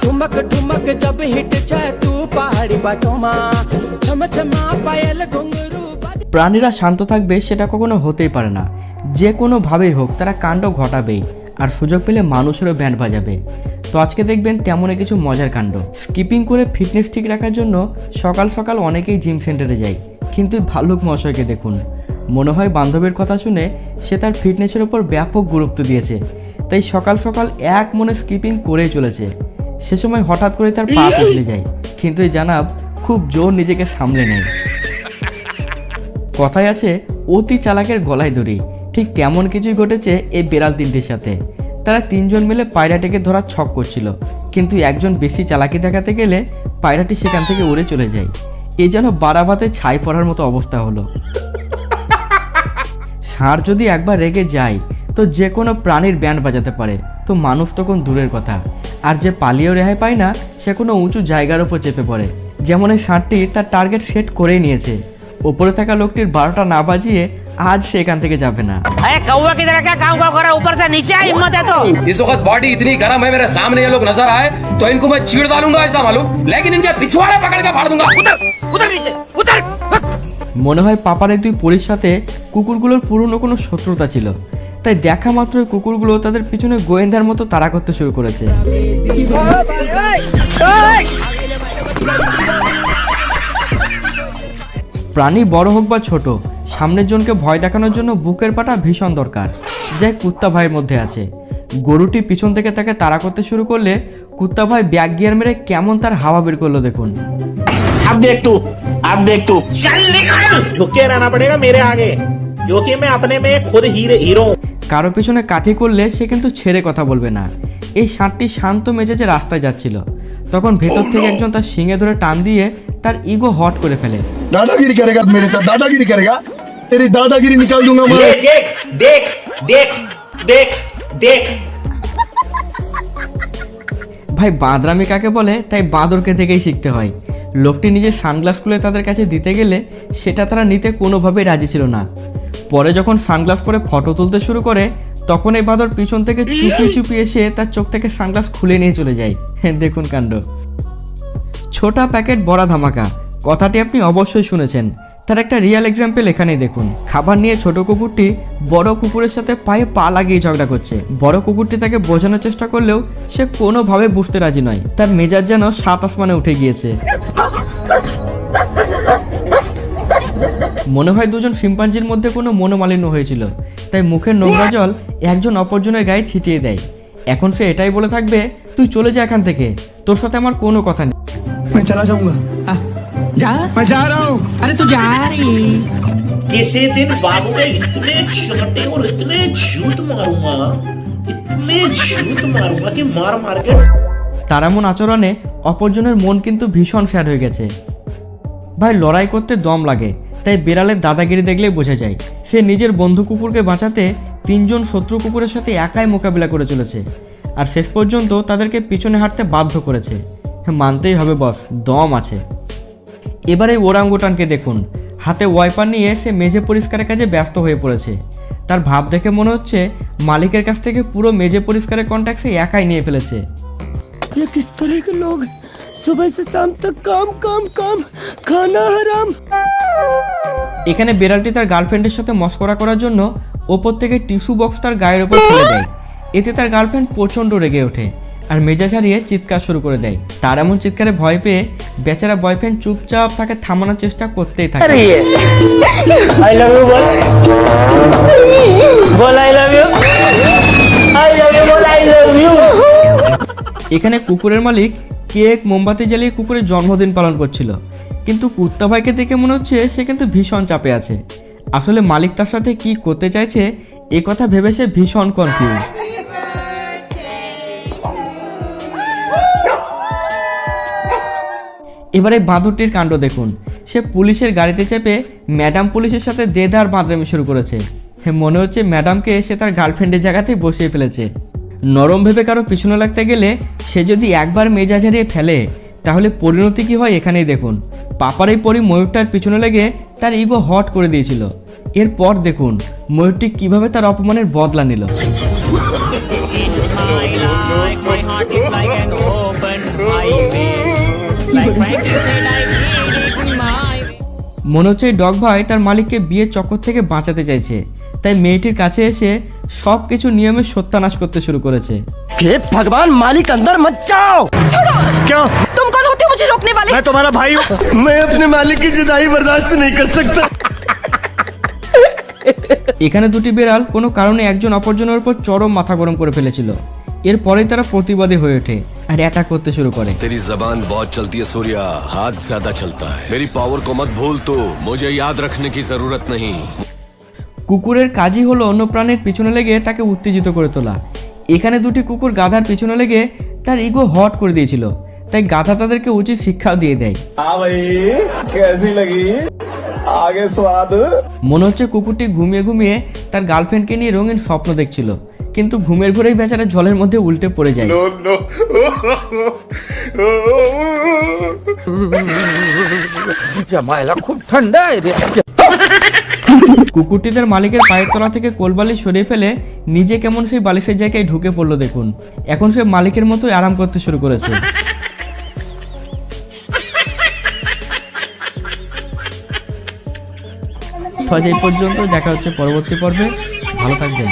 ठुमक ठुमक जब हिट छे तू पहाड़ी बाटोमा छम छमा पायल घुंघरू। প্রাণীরা শান্ত থাকবে সেটা কখনো হতেই পারে না, যে কোনোভাবেই হোক তারা কাণ্ড ঘটাবেই, আর সুযোগ পেলে মানুষেরও ব্যান্ড বাজাবে। তো আজকে দেখবেন তেমনই কিছু মজার কাণ্ড। স্কিপিং করে ফিটনেস ঠিক রাখার জন্য সকাল সকাল অনেকেই জিম সেন্টারে যায়, কিন্তু ভাল্লুক মহাশয়কে দেখুন, মনে হয় বান্ধবীর কথা শুনে সে তার ফিটনেসের ওপর ব্যাপক গুরুত্ব দিয়েছে, তাই সকাল সকাল এক মনে স্কিপিং করেই চলেছে। সে সময় হঠাৎ করে তার পা পিছলে যায়, কিন্তু এই জানাব খুব জোর নিজেকে সামলে নেয়। কথায় আছে অতি চালাকের গলায় দড়ি, ঠিক তেমন কিছুই ঘটেছে এই বিড়াল তিনটির সাথে। তারা তিনজন মিলে পায়রাটিকে ধরার ছক করছিল, কিন্তু একজন বেশি চালাকি দেখাতে গেলে পায়রাটি সেখান থেকে উড়ে চলে যায়। এ যেন বারাবাতে ছাই পড়ার মতো অবস্থা হলো। ষাঁড় যদি একবার রেগে যায় তো যে কোনো প্রাণীর ব্যান্ড বাজাতে পারে, তো মানুষ তো কোন দূরের কথা। আর যে পালিয়েও রেহাই পায় না সে কোনো উঁচু জায়গার উপর চেপে পড়ে। যেমন এই ষাঁড়টি তার টার্গেট সেট করেই নিয়েছে, ওপরে থাকা লোকটির 12টা না বাজিয়ে আজ সে এখান থেকে যাবে না। कौवा की तरह क्या गाँव गाँव करा, ऊपर से नीचे हिम्मत है तो। इस वक्त बॉडी इतनी गर्म है, मेरे सामने ये लोग नजर आए तो इनको मैं चीड़ डालूंगा ऐसा मालूम, लेकिन इनके पिछवाड़े पकड़ के फाड़ दूंगा। उधर उधर नीचे उधर। মনে হয় পাপার এই দুই পরীর সাথে কুকুরগুলোর পুরনো কোনো শত্রুতা ছিল, তাই দেখা মাত্র কুকুরগুলো তাদের পিছনে গোয়েন্দার মতো তাড়া করতে শুরু করেছে। প্রাণী বড় হোক বা ছোট, সামনের জনকে ভয় দেখানোর জন্য বুকের পাটা ভীষণ দরকার, যা কুত্তা ভাইয়ের মধ্যে আছে। গরুটি পিছন থেকে তাকে তাড়া করতে শুরু করলে কুত্তা ভাই ব্যাক গিয়ার মেরে কেমন তার হাওয়া বের করলো দেখুন। अब देख तू चल निकल, झुके रहना पड़ेगा मेरे आगे, क्योंकि मैं अपने में खुद हीरो हूं। কারো পিছনে কাঠি করলে সে কিন্তু ছেড়ে কথা বলবে না। এই ষাঁড়টি শান্ত মেজাজে রাস্তায় যাচ্ছিল, তখন ভেতর থেকে একজন তার শিঙে ধরে টান দিয়ে তার ইগো হট করে ফেলে। दादागिरी करेगा मेरे साथ, दादागिरी करेगा, तेरी दादागिरी निकाल दूंगा मैं। देख देख देख देख देख ভাই বাঁদরামি কাকে বলে তাই বাঁদরকে থেকেই শিখতে হয়। লোকটি নিজের সানগ্লাস খুলে তাদের কাছে দিতে গেলে সেটা তারা নিতে কোনোভাবেই রাজি ছিল না। পরে যখন সানগ্লাস পরে ফটো তুলতে শুরু করে তখন এই বাঁদর পিছন থেকে চুপি চুপি এসে তার চোখ থেকে সানগ্লাস খুলে নিয়ে চলে যায়। দেখুন কাণ্ড। ছোটা প্যাকেট বড় ধামাকা কথাটি আপনি অবশ্যই শুনেছেন, তার একটা রিয়েল এক্সাম্পল এখানেই দেখুন। খাবার নিয়ে ছোট কুকুরটি বড় কুকুরের সাথে পায়ে পা লাগিয়ে ঝগড়া করছে। বড় কুকুরটি তাকে বোঝানোর চেষ্টা করলেও সে কোনোভাবে বুঝতে রাজি নয়, তার মেজাজ যেন 7 আসমানে উঠে গিয়েছে। মনে হয় দুজন শিম্পাঞ্জির মধ্যে কোনো মনোমালিন্য হয়েছিল, তাই মুখের নোংরা জল একজন অপরজনের গায়ে ছিটিয়ে দেয়। এখন সে এটাই বলে থাকবে, তুই চলে যা এখান থেকে, তোর সাথে আমার কোনো কথা নেই। मैं चला जाऊंगा, जा मैं जा रहा हूँ। अरे तू जा रही। किसी दिन बाबू में इतने चोटे और इतने झूठ मारूंगा, इतने झूठ मारूंगा कि मार मार के। তার এমন আচরণে অপরজনের মন কিন্তু ভীষণ স্যাড হয়ে গেছে। ভাই লড়াই করতে দম লাগে, তাই বিড়ালের দাদাগিরি দেখলেই বোঝা যায়। সে নিজের বন্ধু কুকুরকে বাঁচাতে 3জন শত্রু কুকুরের সাথে একাই মোকাবিলা করে চলেছে, আর শেষ পর্যন্ত তাদেরকে পিছনে হাঁটতে বাধ্য করেছে। মানতেই হবে বস, দম আছে। এবার এই ওরাঙ্গুটানকে দেখুন, হাতে ওয়াইপার নিয়ে সে মেঝে পরিষ্কারের কাজে ব্যস্ত হয়ে পড়েছে। তার ভাব দেখে মনে হচ্ছে মালিকের কাছ থেকে পুরো মেঝে পরিষ্কারের কন্ট্রাক্ট সে একাই নিয়ে ফেলেছে। ये किस तरह के लोग, सुबह से शाम तक काम काम काम, खाना हराम। এখানে বিড়ালটি তার গার্লফ্রেন্ডের সাথে মস্করা করার জন্য ওপর থেকে টিস্যু বক্স তার গায়ের ওপর ফেলে দেয়। এতে তার গার্লফ্রেন্ড প্রচণ্ড রেগে ওঠে আর মেজাজ হারিয়ে চিৎকার শুরু করে দেয়। তার এমন চিৎকারে ভয় পেয়ে বেচারা বয়ফ্রেন্ড চুপচাপ তাকে থামানোর চেষ্টা করতেই থাকে। I love you बोल, बोल I love you, I love you बोल I love you। এখানে কুকুরের মালিক কেক মোমবাতি জ্বালিয়ে কুকুরের জন্মদিন পালন করছিল, কিন্তু কুত্তা ভাইকে দেখে মনে হচ্ছে সে কিন্তু ভীষণ চাপে আছে। আসলে মালিক তার সাথে কি করতে চাইছে এ কথা ভেবে সে ভীষণ কনফিউজ। এবারে বাঁদরটির কাণ্ড দেখুন, সে পুলিশের গাড়িতে চেপে ম্যাডাম পুলিশের সাথে দেদার বাঁদরামি শুরু করেছে। মনে হচ্ছে ম্যাডামকে সে তার গার্লফ্রেন্ডের জায়গাতেই বসিয়ে ফেলেছে। নরম ভেবে কারো পিছনে লাগতে গেলে সে যদি একবার মেজাজ হারিয়ে ফেলে তাহলে পরিণতি কি হয় এখানেই দেখুন। পাপার এই পরি ময়ূরটার পিছনে লেগে তার ইগো হট করে দিয়েছিল। এরপর দেখুন ময়ূরটি কিভাবে তার অপমানের বদলা নিল। মনে হচ্ছে এই ডগ ভাই তার মালিককে বিয়ের চক্কর থেকে বাঁচাতে চাইছে, তাই মেয়েটির কাছে এসে সব কিছু নিয়মের সত্যানাশ করতে শুরু করেছে। हे भगवान मालिक अंदर मत जाओ। छोड़ो। क्या? तुम कौन होते हो मुझे रोकने वाले? मैं तुम्हारा भाई हूँ। मैं अपने मालिक की जुदाई बर्दाश्त नहीं कर सकता। এখানে দুটি বিড়াল কোনো কারণে একজন অপরজনের উপর চরম মাথা গরম করে ফেলেছিল। এরপরে তারা প্রতিবাদী হয়ে ওঠে আর অ্যাটাক করতে শুরু করে। तेरी जबान बहुत चलती है सूर्या, हाथ ज्यादा चलता है। मेरी पावर को मत भूल, तो मुझे याद रखने की जरूरत नहीं। কুকুরের কাজই হলো অন্য প্রাণীর পিছনে লেগে তাকে উত্তেজিত করে তোলা। এখানে দুটি কুকুর গাধার পিছনে লেগে তার ইগো হট করে দিয়েছিল, তাই গাধা তাদেরকে উচিত শিক্ষাও দিয়ে দেয়। মনে হচ্ছে কুকুরটি ঘুমিয়ে ঘুমিয়ে তার গার্লফ্রেন্ডকে নিয়ে রঙিন স্বপ্ন দেখছিল, কিন্তু ঘুমের ঘরেই বেচারা জলের মধ্যে উল্টে পড়ে যায়। খুব ঠান্ডা কুকুরটি তার মালিকের পায়ের তলা থেকে কোলবালিশ সরিয়ে ফেলে নিজে কেমন সেই বালিশের জায়গায় ঢুকে পড়লো দেখুন। এখন সে মালিকের মতোই আরাম করতে শুরু করেছে। তো আজ এই পর্যন্ত, দেখা হচ্ছে পরবর্তী পর্বে। ভালো থাকবেন।